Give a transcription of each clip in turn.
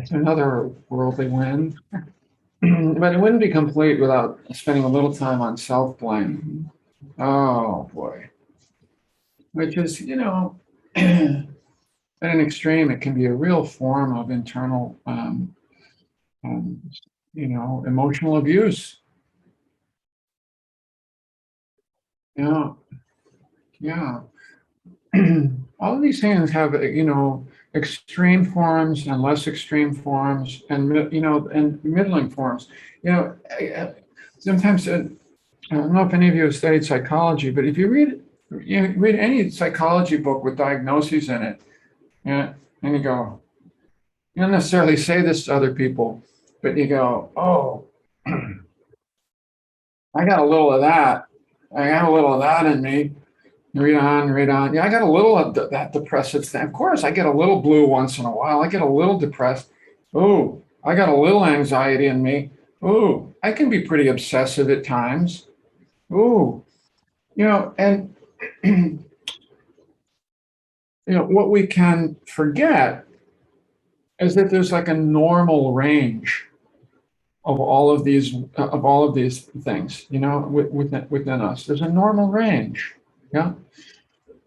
It's another worldly win. But it wouldn't be complete without spending a little time on self-blame. Oh boy. Which is, at an extreme, it can be a real form of internal, um, emotional abuse. Yeah, yeah. All of these things have, extreme forms and less extreme forms, and and middling forms. You know, sometimes I don't know if any of you have studied psychology, but if you read any psychology book with diagnoses in it, yeah, and you go, you don't necessarily say this to other people, but you go, oh, I got a little of that. I got a little of that in me. Read on, read on. Yeah, I got a little of that depressive thing. Of course, I get a little blue once in a while. I get a little depressed. Oh, I got a little anxiety in me. Oh, I can be pretty obsessive at times. Oh, and what we can forget is that there's like a normal range of all of these things, within us. There's a normal range. Yeah.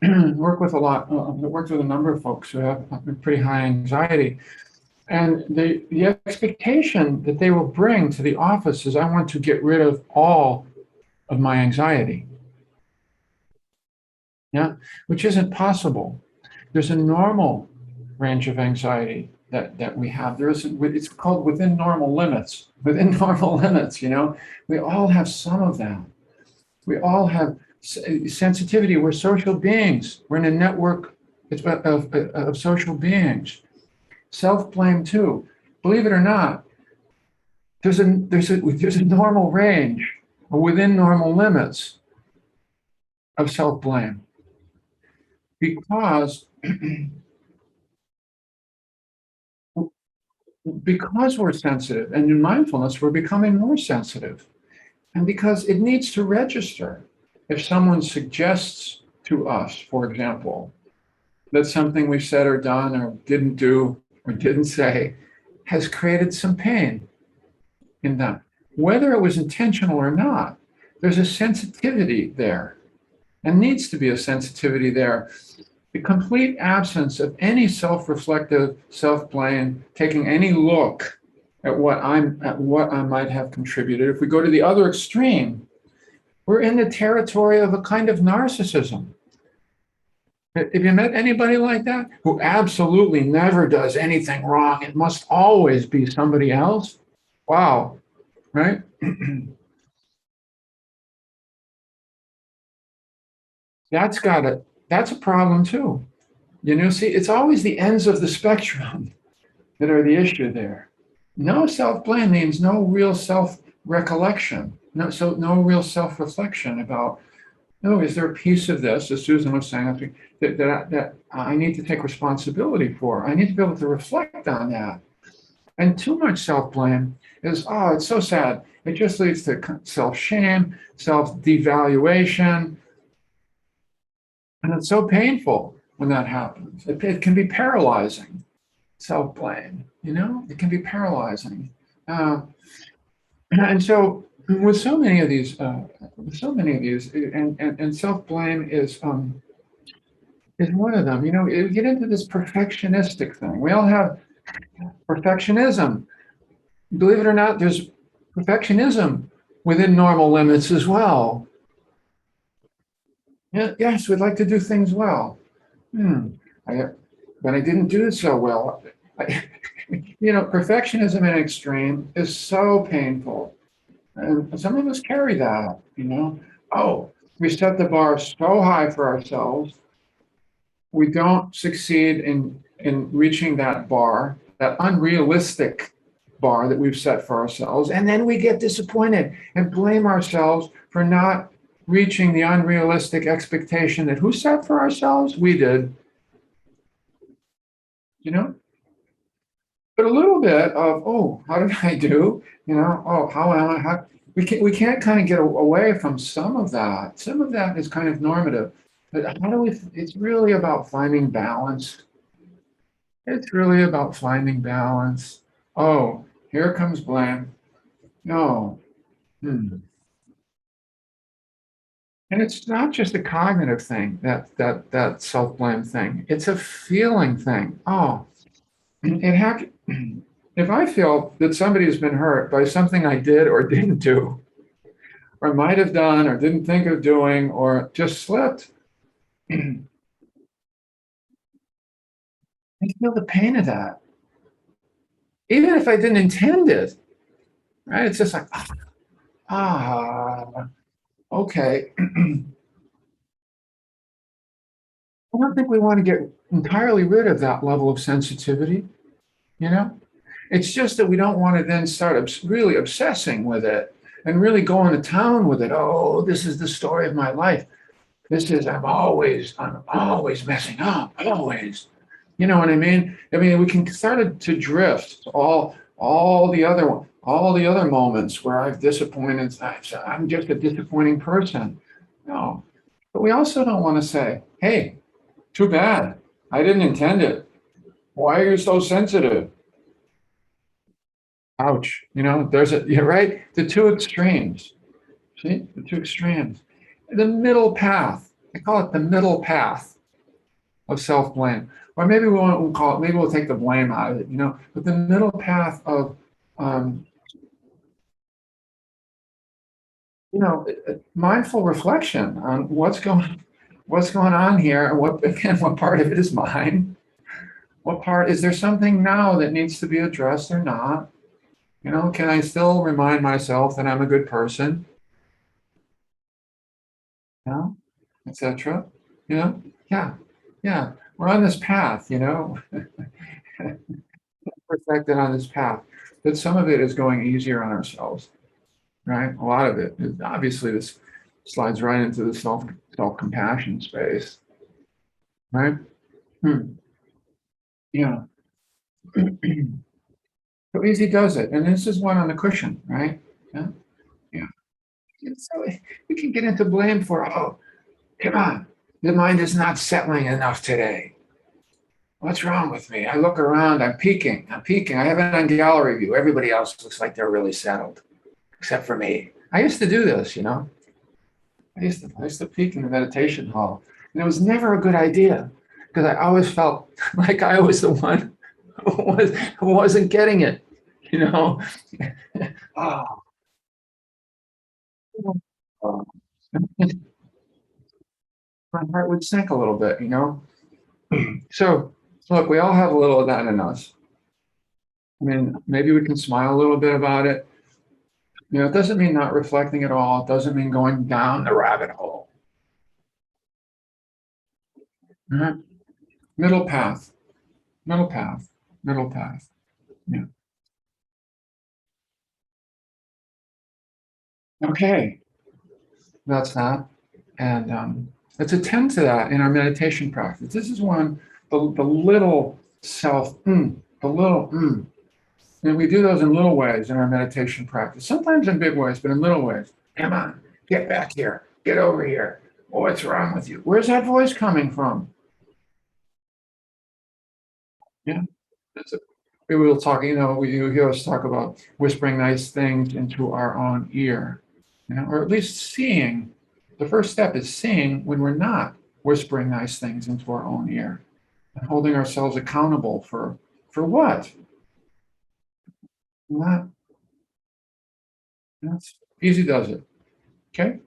Worked with a number of folks who have pretty high anxiety. And the expectation that they will bring to the office is, I want to get rid of all of my anxiety. Yeah, which isn't possible. There's a normal range of anxiety that we have. It's called within normal limits. Within normal limits, we all have some of that. We all have sensitivity. We're social beings. We're in a network of social beings. Self-blame too. Believe it or not, there's a normal range, or within normal limits, of self-blame, because we're sensitive, and in mindfulness we're becoming more sensitive, and because it needs to register. If someone suggests to us, for example, that something we've said or done or didn't do or didn't say has created some pain in them, whether it was intentional or not, there's a sensitivity there, and needs to be a sensitivity there. The complete absence of any self-reflective, self-blame, taking any look at what I might have contributed. If we go to the other extreme, we're in the territory of a kind of narcissism. Have you met anybody like that who absolutely never does anything wrong? It must always be somebody else. Wow, right? That's a problem too. See, it's always the ends of the spectrum that are the issue there. No self-blame means no real self-recollection. No real self-reflection about, no, is there a piece of this, as Susan was saying, that I need to take responsibility for? I need to be able to reflect on that. And too much self-blame is, oh, it's so sad. It just leads to self-shame, self-devaluation. And it's so painful when that happens. It can be paralyzing, self-blame, it can be paralyzing. And so with so many of these, and self-blame is one of them. You get into this perfectionistic thing. We all have perfectionism. Believe it or not, there's perfectionism within normal limits as well. Yeah, yes, we'd like to do things well. But I didn't do it so well. Perfectionism in extreme is so painful. And some of us carry that, Oh, we set the bar so high for ourselves. We don't succeed in reaching that bar, that unrealistic bar that we've set for ourselves. And then we get disappointed and blame ourselves for not reaching the unrealistic expectation that who set for ourselves? We did, but a little bit of, oh, how did I do? Oh, how am I? We can't kind of get away from some of that. Some of that is kind of normative. But it's really about finding balance. It's really about finding balance. Oh, here comes blame. No. Hmm. And it's not just a cognitive thing, that self-blame thing. It's a feeling thing. Oh, it happened. If I feel that somebody has been hurt by something I did or didn't do, or might have done, or didn't think of doing, or just slipped, I feel the pain of that, even if I didn't intend it. Right? It's just like, ah, okay. I don't think we want to get entirely rid of that level of sensitivity, you know? It's just that we don't want to then start really obsessing with it and really going to town with it. Oh, this is the story of my life. This is I'm always messing up, always. You know what I mean? I mean, we can start to drift to all the other moments where I've disappointed. I'm just a disappointing person. No, but we also don't want to say, "Hey, too bad. I didn't intend it. Why are you so sensitive?" Ouch. You're right. The two extremes. See, the two extremes. The middle path. I call it the middle path of self-blame. Or maybe we'll call it, maybe we'll take the blame out of it, but the middle path of, um, mindful reflection on what's going on here, and what part of it is mine. What part is there something now that needs to be addressed or not? Can I still remind myself that I'm a good person? Etc. Yeah, yeah. We're on this path, perfected on this path. But some of it is going easier on ourselves, right? A lot of it is obviously this slides right into the self compassion space, right? Hmm. Yeah. So easy does it, and this is one on the cushion, right? Yeah, yeah. And so we can get into blame for, oh, come on, the mind is not settling enough today. What's wrong with me? I look around, I'm peeking. I have it on gallery view. Everybody else looks like they're really settled, except for me. I used to do this. I used to peek in the meditation hall, and it was never a good idea because I always felt like I was the one who wasn't getting it, you know. Oh, oh. My heart would sink a little bit. So, look, we all have a little of that in us. I mean, maybe we can smile a little bit about it. It doesn't mean not reflecting at all. It doesn't mean going down the rabbit hole. Mhm. Middle path, middle path, middle path. Yeah. Okay, that's that. And let's attend to that in our meditation practice. This is one, the little self, the little, and we do those in little ways in our meditation practice, sometimes in big ways, but in little ways. Come on, get back here, get over here. What's wrong with you? Where's that voice coming from? Yeah. That's it. We will talk, you hear us talk about whispering nice things into our own ear, or at least seeing. The first step is seeing when we're not whispering nice things into our own ear, and holding ourselves accountable for what? Not, that's easy does it. Okay.